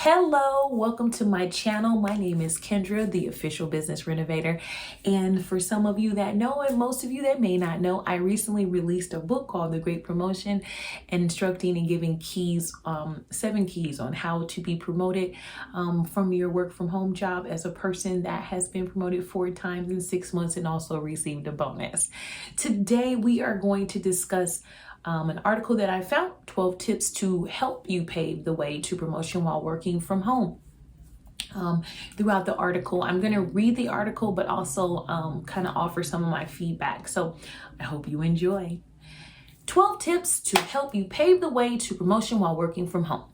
Hello, welcome to my channel. My name is Kendra, the official business renovator. And for some of you that know, and most of you that may not know, I recently released a book called The Great Promotion, instructing and giving keys, 7 keys on how to be promoted from your work from home job as a person that has been promoted 4 times in 6 months and also received a bonus. Today, we are going to discuss an article that I found, 12 tips to help you pave the way to promotion while working from home. Throughout the article, I'm going to read the article, but also kind of offer some of my feedback. So I hope you enjoy. 12 tips to help you pave the way to promotion while working from home.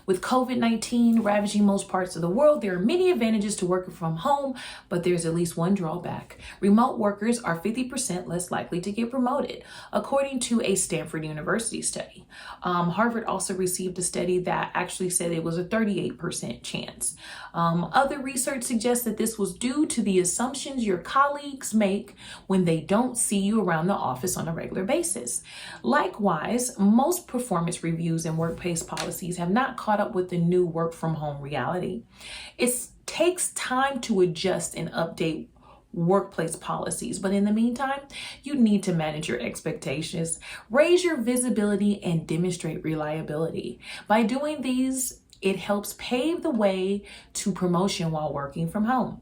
With COVID-19 ravaging most parts of the world, there are many advantages to working from home, but there's at least one drawback. Remote workers are 50% less likely to get promoted, according to a Stanford University study. Harvard also received a study that actually said it was a 38% chance. Other research suggests that this was due to the assumptions your colleagues make when they don't see you around the office on a regular basis. Likewise, most performance reviews and workplace policies have not caught up with the new work from home reality. It takes time to adjust and update workplace policies, but in the meantime, you need to manage your expectations, raise your visibility, and demonstrate reliability. By doing these, it helps pave the way to promotion while working from home.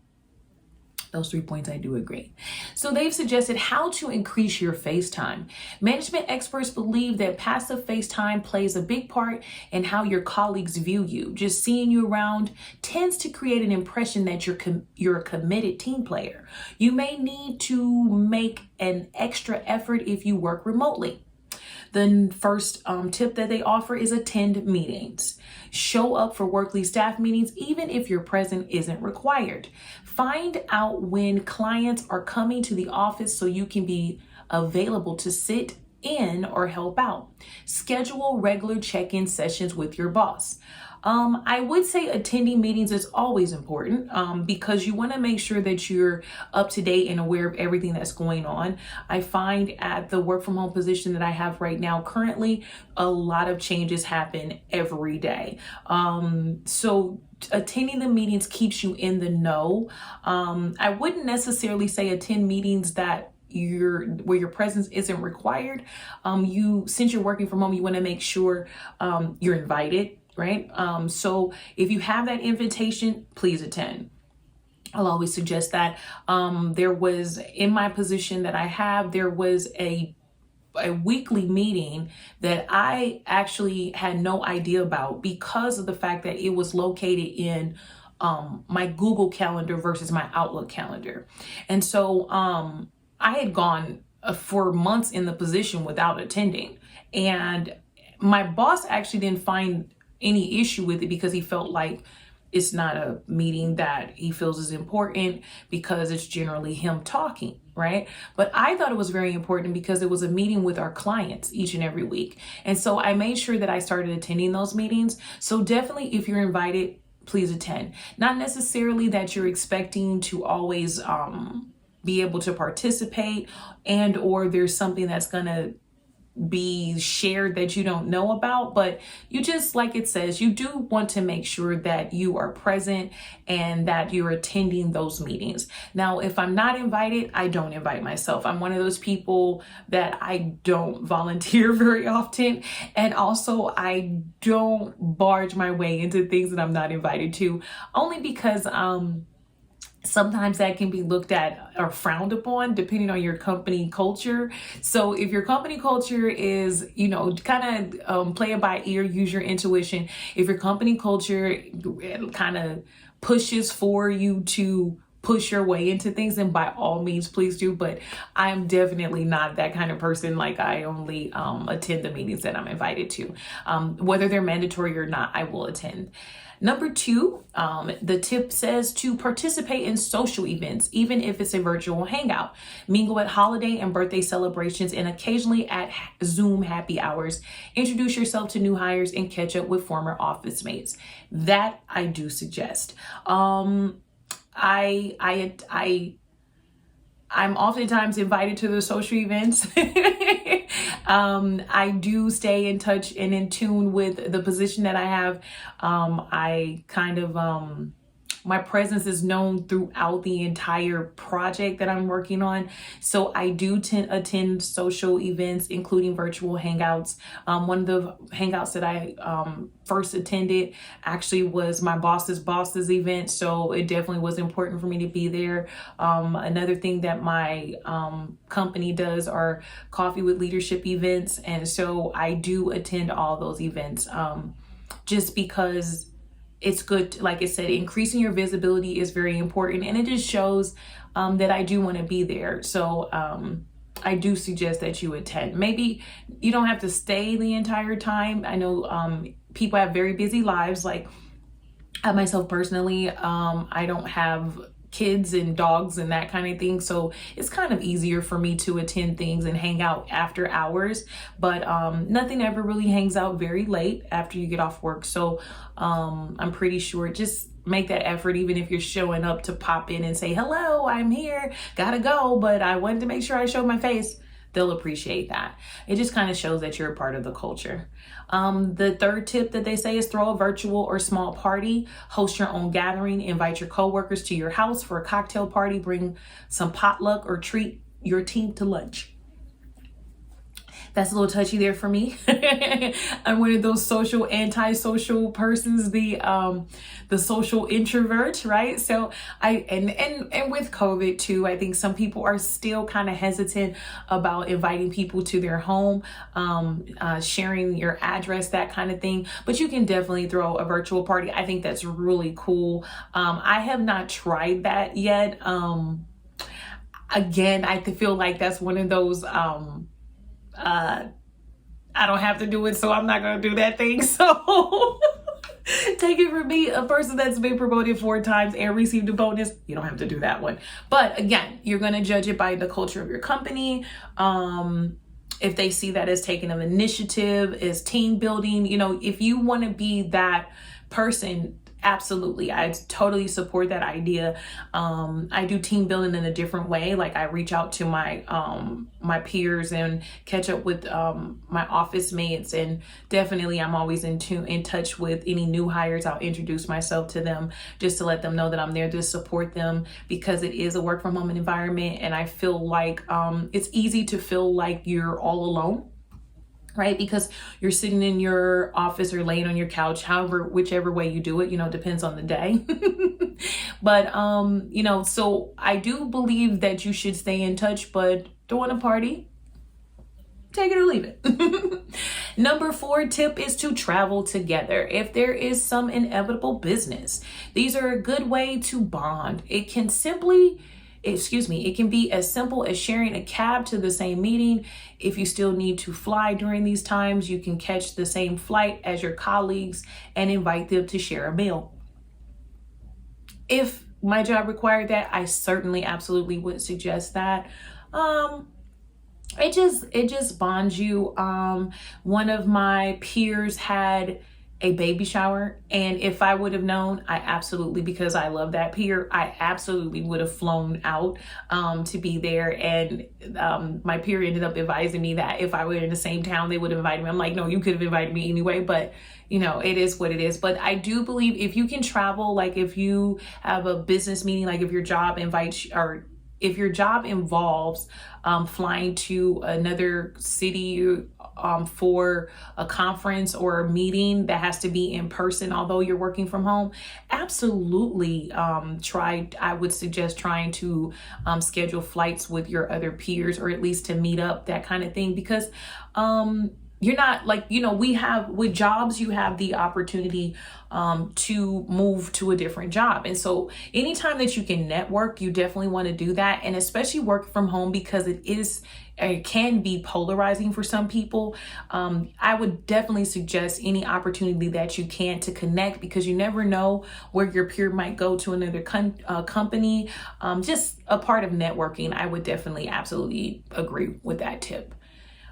Those 3 points I do agree. So they've suggested how to increase your face time. Management experts believe that passive face time plays a big part in how your colleagues view you. Just seeing you around tends to create an impression that you're a committed team player. You may need to make an extra effort if you work remotely. The first tip that they offer is attend meetings. Show up for workly staff meetings, even if your presence isn't required. Find out when clients are coming to the office so you can be available to sit in or help out. Schedule regular check-in sessions with your boss. I would say attending meetings is always important because you want to make sure that you're up to date and aware of everything that's going on. I find at the work from home position that I have right now, currently, a lot of changes happen every day. So attending the meetings keeps you in the know. I wouldn't necessarily say attend meetings that where your presence isn't required. Since you're working from home, you want to make sure you're invited. Right? So if you have that invitation, please attend. I'll always suggest that. There was, in my position that I have, there was a weekly meeting that I actually had no idea about because of the fact that it was located in my Google Calendar versus my Outlook calendar. And so I had gone for months in the position without attending. And my boss actually didn't find any issue with it because he felt like it's not a meeting that he feels is important because it's generally him talking, right? But I thought it was very important because it was a meeting with our clients each and every week. And so I made sure that I started attending those meetings. So definitely, if you're invited, please attend. Not necessarily that you're expecting to always be able to participate or there's something that's gonna be shared that you don't know about, but you just, like it says, you do want to make sure that you are present and that you're attending those meetings. Now, if I'm not invited, I don't invite myself. I'm one of those people that I don't volunteer very often. And also I don't barge my way into things that I'm not invited to, only because, sometimes that can be looked at or frowned upon depending on your company culture. So if your company culture is, kind of play it by ear, use your intuition. If your company culture kind of pushes for you to push your way into things, then by all means, please do. But I'm definitely not that kind of person. Like, I only attend the meetings that I'm invited to. Whether they're mandatory or not, I will attend. Number 2, the tip says to participate in social events, even if it's a virtual hangout. Mingle at holiday and birthday celebrations and occasionally at Zoom happy hours. Introduce yourself to new hires and catch up with former office mates. That I do suggest. I'm oftentimes invited to the social events. I do stay in touch and in tune with the position that I have. I kind of, my presence is known throughout the entire project that I'm working on. So I do attend social events, including virtual hangouts. One of the hangouts that I first attended actually was my boss's event. So it definitely was important for me to be there. Another thing that my company does are coffee with leadership events. And so I do attend all those events just because it's good. Like I said, increasing your visibility is very important, and it just shows that I do want to be there. So I do suggest that you attend. Maybe you don't have to stay the entire time. I know people have very busy lives. Like I myself personally, I don't have kids and dogs and that kind of thing, so it's kind of easier for me to attend things and hang out after hours, but nothing ever really hangs out very late after you get off work. So I'm pretty sure, just make that effort, even if you're showing up to pop in and say, hello, I'm here, gotta go, but I wanted to make sure I showed my face. They'll appreciate that. It just kind of shows that you're a part of the culture. The third tip that they say is throw a virtual or small party, host your own gathering, invite your coworkers to your house for a cocktail party, bring some potluck or treat your team to lunch. That's a little touchy there for me. I'm one of those antisocial persons, the social introvert, right? So and with COVID too, I think some people are still kind of hesitant about inviting people to their home, sharing your address, that kind of thing. But you can definitely throw a virtual party. I think that's really cool. I have not tried that yet. Again, I feel like that's one of those I don't have to do it, so I'm not going to do that thing. So take it from me, a person that's been promoted 4 times and received a bonus, you don't have to do that one. But again, you're going to judge it by the culture of your company. If they see that as taking an initiative, as team building, if you want to be that person, absolutely, I totally support that idea. I do team building in a different way. Like I reach out to my my peers and catch up with my office mates, and definitely I'm always in touch with any new hires. I'll introduce myself to them just to let them know that I'm there to support them, because it is a work from home environment, and I feel like it's easy to feel like you're all alone. Right? Because you're sitting in your office or laying on your couch, whichever way you do it, depends on the day. But, so I do believe that you should stay in touch, but throwing a party, take it or leave it. Number 4 tip is to travel together. If there is some inevitable business, these are a good way to bond. It can be as simple as sharing a cab to the same meeting. If you still need to fly during these times, you can catch the same flight as your colleagues and invite them to share a meal. If my job required that, I certainly absolutely would suggest that. It just bonds you. One of my peers had a baby shower, and if I would have known, because I love that peer, I absolutely would have flown out to be there. And my peer ended up advising me that if I were in the same town, they would have invited me. I'm like, no, you could have invited me anyway, but it is what it is. But I do believe if you can travel, like if you have a business meeting, like if your job if your job involves flying to another city for a conference or a meeting that has to be in person, although you're working from home, absolutely I would suggest trying to schedule flights with your other peers, or at least to meet up, that kind of thing. Because you're not with jobs, you have the opportunity to move to a different job. And so anytime that you can network, you definitely want to do that. And especially work from home, because it can be polarizing for some people. I would definitely suggest any opportunity that you can to connect, because you never know where your peer might go to another company. Just a part of networking. I would definitely absolutely agree with that tip.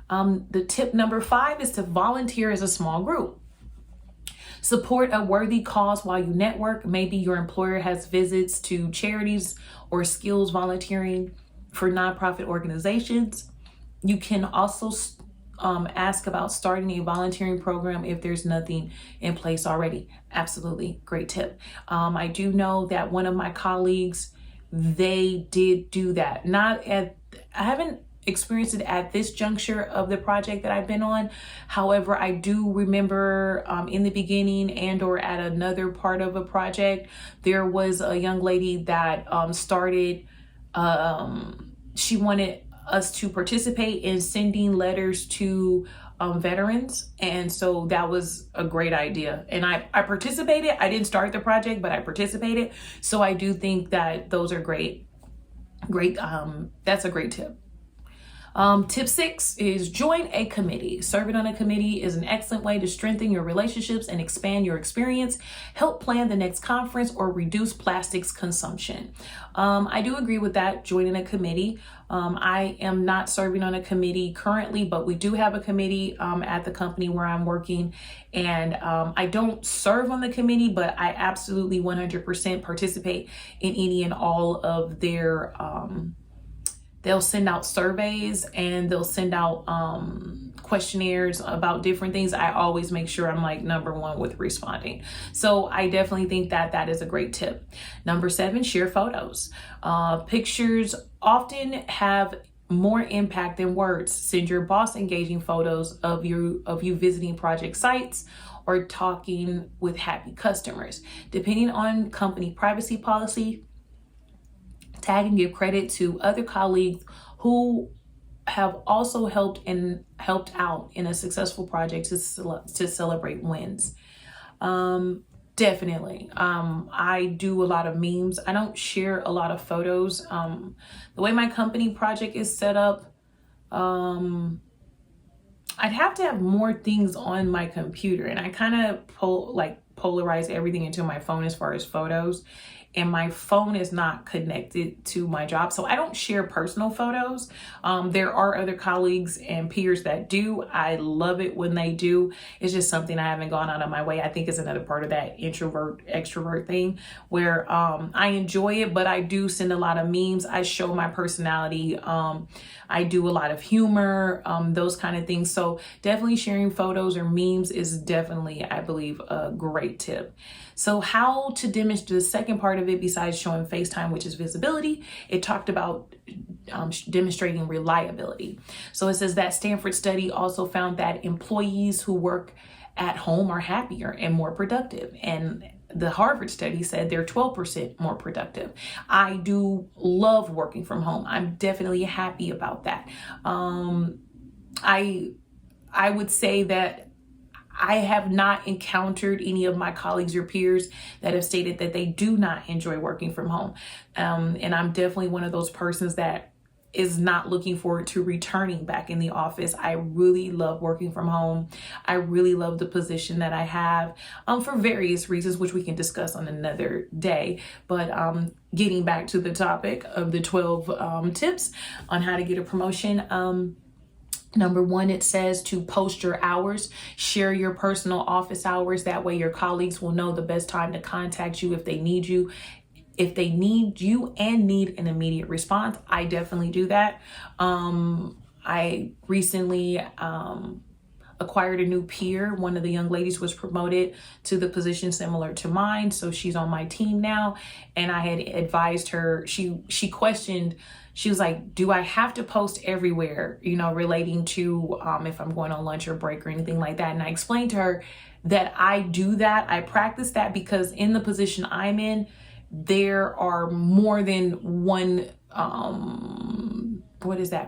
The tip number 5 is to volunteer as a small group. Support a worthy cause while you network. Maybe your employer has visits to charities or skills volunteering for nonprofit organizations. You can also ask about starting a volunteering program if there's nothing in place already. Absolutely, great tip. I do know that one of my colleagues, they did do that. I haven't experienced it at this juncture of the project that I've been on. However, I do remember in the beginning and or at another part of a project, there was a young lady that started, she wanted us to participate in sending letters to veterans. And so that was a great idea. And I participated. I didn't start the project, but I participated. So I do think that those are great. That's a great tip. Tip 6 is join a committee. Serving on a committee is an excellent way to strengthen your relationships and expand your experience, help plan the next conference, or reduce plastics consumption. I do agree with that, joining a committee. I am not serving on a committee currently, but we do have a committee at the company where I'm working. And I don't serve on the committee, but I absolutely 100% participate in any and all of their they'll send out surveys and they'll send out questionnaires about different things. I always make sure I'm like number one with responding. So I definitely think that that is a great tip. Number 7, share photos. Pictures often have more impact than words. Send your boss engaging photos of you visiting project sites or talking with happy customers. Depending on company privacy policy, tag and give credit to other colleagues who have also helped out in a successful project to celebrate wins. Definitely. I do a lot of memes. I don't share a lot of photos. The way my company project is set up, I'd have to have more things on my computer, and I kind of polarize everything into my phone as far as photos, and my phone is not connected to my job, so I don't share personal photos. There are other colleagues and peers that do. I love it when they do. It's just something I haven't gone out of my way. I think it's another part of that introvert extrovert thing where I enjoy it, but I do send a lot of memes. I show my personality. I do a lot of humor, those kind of things. So definitely sharing photos or memes is definitely, I believe, a great tip. So how to demonstrate the second part of it besides showing FaceTime, which is visibility, it talked about demonstrating reliability. So it says that Stanford study also found that employees who work at home are happier and more productive. And the Harvard study said they're 12% more productive. I do love working from home. I'm definitely happy about that. I would say that I have not encountered any of my colleagues or peers that have stated that they do not enjoy working from home. And I'm definitely one of those persons that is not looking forward to returning back in the office. I really love working from home. I really love the position that I have for various reasons, which we can discuss on another day. But getting back to the topic of the 12 tips on how to get a promotion. Number 1, it says to post your hours, share your personal office hours. That way your colleagues will know the best time to contact you if they need you. If they need you and need an immediate response. I definitely do that. I recently acquired a new peer. One of the young ladies was promoted to the position similar to mine, so she's on my team now. And I had advised her, she questioned, she was like, do I have to post everywhere, relating to if I'm going on lunch or break or anything like that? And I explained to her that I do that. I practice that because in the position I'm in, there are more than one,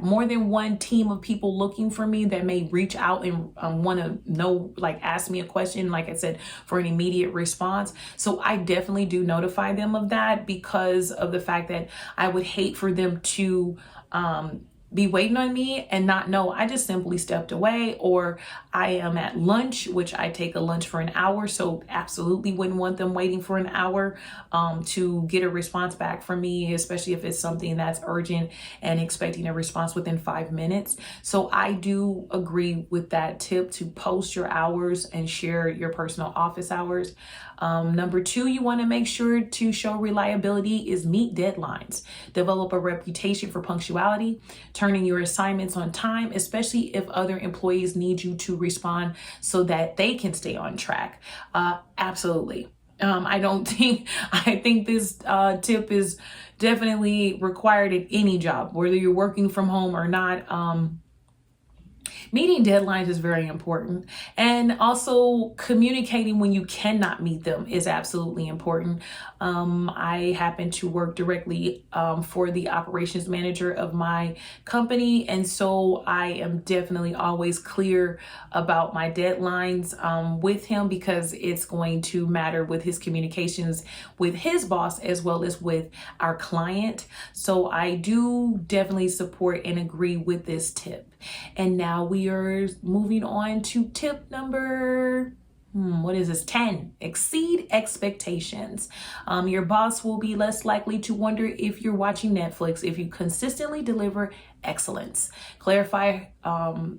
more than one team of people looking for me that may reach out and want to know, ask me a question, like I said, for an immediate response. So I definitely do notify them of that because of the fact that I would hate for them to be waiting on me and not know I just simply stepped away, or I am at lunch, which I take a lunch for an hour. So absolutely wouldn't want them waiting for an hour to get a response back from me, especially if it's something that's urgent and expecting a response within 5 minutes. So I do agree with that tip to post your hours and share your personal office hours. Number 2, you want to make sure to show reliability is meet deadlines. Develop a reputation for punctuality. turning your assignments on time, especially if other employees need you to respond so that they can stay on track. Absolutely. I think this tip is definitely required in any job, whether you're working from home or not. Meeting deadlines is very important, and also communicating when you cannot meet them is absolutely important. I happen to work directly for the operations manager of my company, and so I am definitely always clear about my deadlines with him, because it's going to matter with his communications with his boss as well as with our client. So I do definitely support and agree with this tip. And now we are moving on to tip number, what is this? 10. Exceed expectations. Your boss will be less likely to wonder if you're watching Netflix if you consistently deliver excellence. Clarify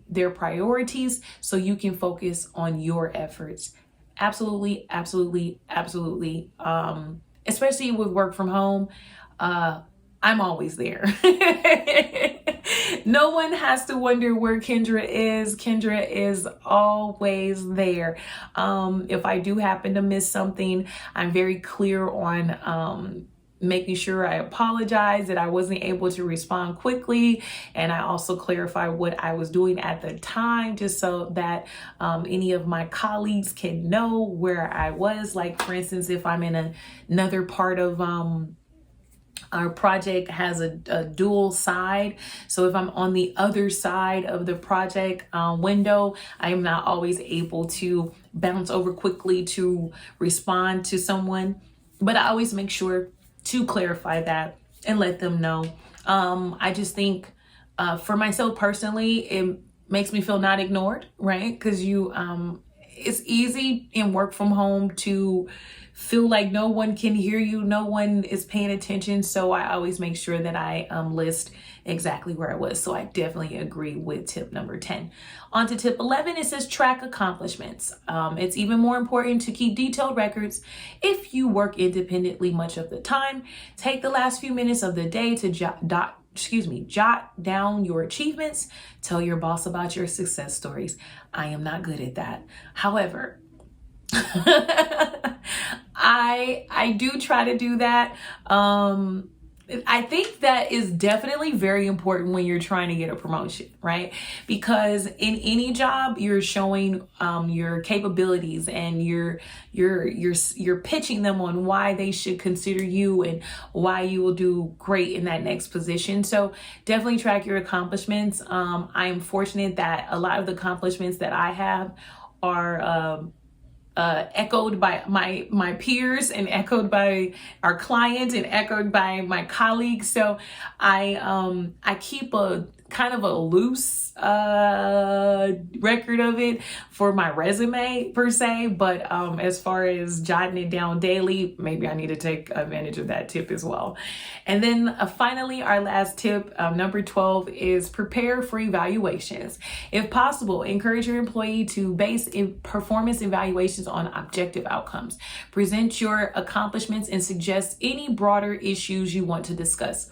their priorities so you can focus on your efforts. Absolutely, absolutely, absolutely. Especially with work from home, I'm always there. No one has to wonder where Kendra is. Kendra is always there. If I do happen to miss something, I'm very clear on making sure I apologize that I wasn't able to respond quickly. And I also clarify what I was doing at the time, just so that any of my colleagues can know where I was. Like, for instance, if I'm in another part of our project has a dual side. So if I'm on the other side of the project window, I am not always able to bounce over quickly to respond to someone. But I always make sure to clarify that and let them know. I just think for myself personally, it makes me feel not ignored, right? Because it's easy in work from home to feel like no one can hear you, no one is paying attention. So I always make sure that I list exactly where I was. So I definitely agree with tip number 10. On to tip 11, it says track accomplishments. It's even more important to keep detailed records if you work independently much of the time. Take the last few minutes of the day to jot down your achievements. Tell your boss about your success stories. I am not good at that. However, I do try to do that. I think that is definitely very important when you're trying to get a promotion, right? Because in any job, you're showing your capabilities, and you're pitching them on why they should consider you and why you will do great in that next position. So definitely track your accomplishments. I am fortunate that a lot of the accomplishments that I have are echoed by my peers, and echoed by our clients, and echoed by my colleagues. So I keep a kind of a loose record of it for my resume per se, but as far as jotting it down daily, maybe I need to take advantage of that tip as well. And then finally, our last tip, number 12, is prepare for evaluations. If possible, encourage your employee to base performance evaluations on objective outcomes. Present your accomplishments and suggest any broader issues you want to discuss.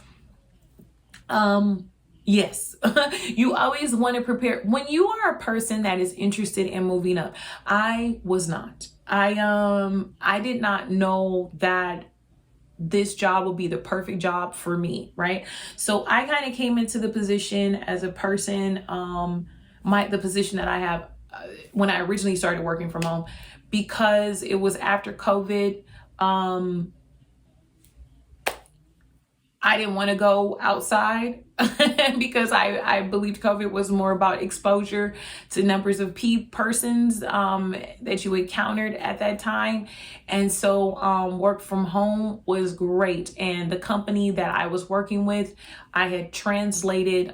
Yes, you always want to prepare. When you are a person that is interested in moving up, I was not. I did not know that this job would be the perfect job for me, right? So I kind of came into the position as a person, the position that I have when I originally started working from home, because it was after COVID. I didn't want to go outside because I believed COVID was more about exposure to numbers of persons that you encountered at that time. And so work from home was great. And the company that I was working with, I had translated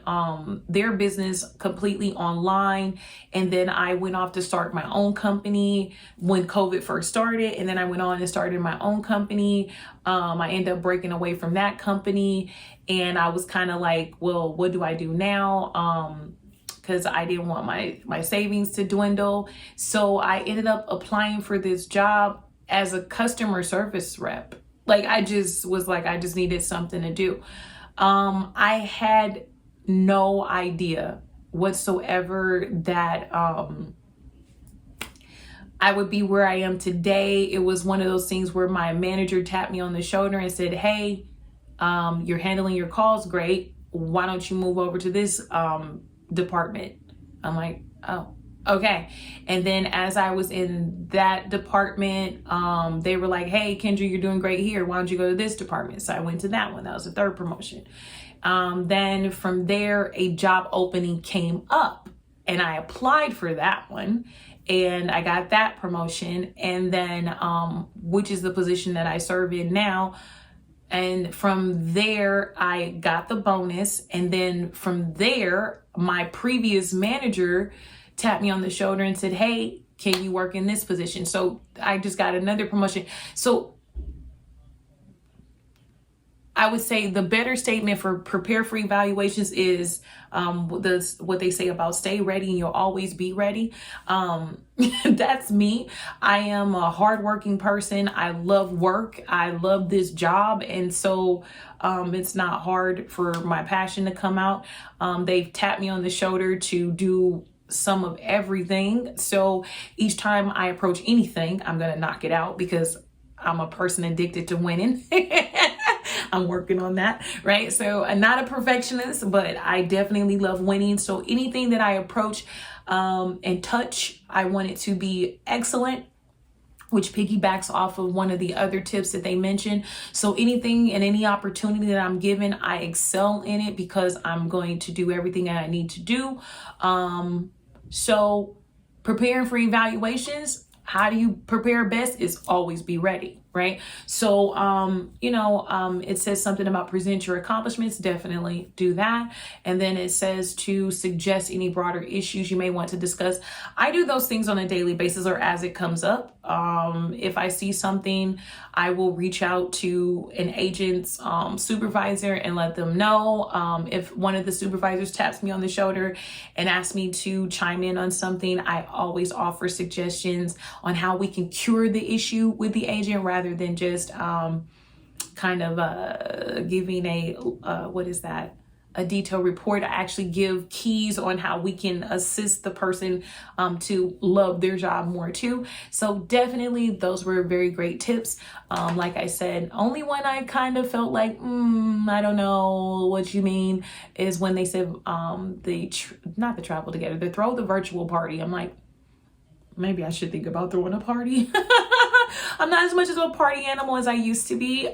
their business completely online. And then I went off to start my own company when COVID first started. And then I went on and started my own company. I ended up breaking away from that company. And I was kind of like, well, what do I do now? Because I didn't want my savings to dwindle. So I ended up applying for this job as a customer service rep. Like, I just was like, I just needed something to do. I had no idea whatsoever that I would be where I am today. It was one of those things where my manager tapped me on the shoulder and said, hey, you're handling your calls great. Why don't you move over to this department? I'm like, oh, okay. And then as I was in that department, they were like, hey, Kendra, you're doing great here. Why don't you go to this department? So I went to that one. That was the third promotion. Then from there, a job opening came up and I applied for that one. And I got that promotion. And then, which is the position that I serve in now. And from there, I got the bonus. And then from there, my previous manager tapped me on the shoulder and said, hey, can you work in this position? So I just got another promotion. So I would say the better statement for prepare for evaluations is what they say about stay ready and you'll always be ready. That's me. I am a hardworking person. I love work. I love this job. And so it's not hard for my passion to come out. They've tapped me on the shoulder to do some of everything. So each time I approach anything, I'm going to knock it out because I'm a person addicted to winning. I'm working on that, right? So I'm not a perfectionist, but I definitely love winning. So anything that I approach and touch, I want it to be excellent, which piggybacks off of one of the other tips that they mentioned. So anything and any opportunity that I'm given, I excel in it because I'm going to do everything that I need to do. So preparing for evaluations, how do you prepare best is always be ready, right? So, it says something about present your accomplishments. Definitely do that. And then it says to suggest any broader issues you may want to discuss. I do those things on a daily basis or as it comes up. If I see something, I will reach out to an agent's supervisor and let them know. If one of the supervisors taps me on the shoulder and asks me to chime in on something, I always offer suggestions on how we can cure the issue with the agent rather than just giving a detailed report. I actually give keys on how we can assist the person to love their job more too. So definitely those were very great tips. Like I said, only one I kind of felt like, I don't know what you mean is when they said not the travel together, the throw the virtual party. I'm like, maybe I should think about throwing a party. I'm not as much of a party animal as I used to be.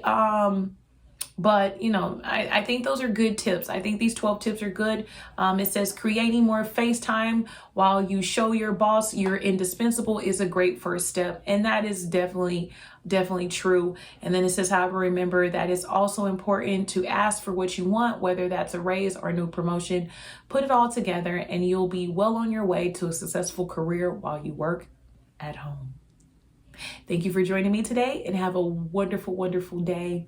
But, I think those are good tips. I think these 12 tips are good. It says creating more face time while you show your boss you're indispensable is a great first step. And that is definitely true. And then it says, however, remember that it's also important to ask for what you want, whether that's a raise or a new promotion. Put it all together and you'll be well on your way to a successful career while you work at home. Thank you for joining me today and have a wonderful, wonderful day.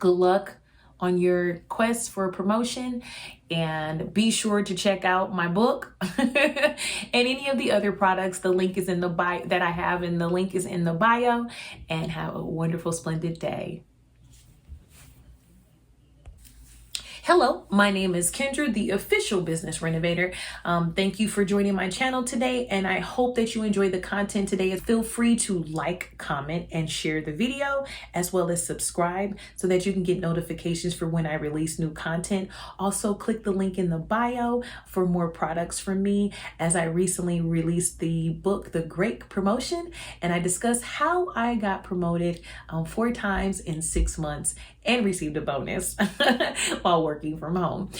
Good luck on your quest for a promotion, and be sure to check out my book and any of the other products. The link is in the bio that I have, and the link is in the bio. And have a wonderful, splendid day. Hello, my name is Kendra, the official business renovator. Thank you for joining my channel today, and I hope that you enjoy the content today. Feel free to like, comment, and share the video, as well as subscribe so that you can get notifications for when I release new content. Also, click the link in the bio for more products from me, as I recently released the book, The Great Promotion, and I discuss how I got promoted 4 times in 6 months and received a bonus while working from home.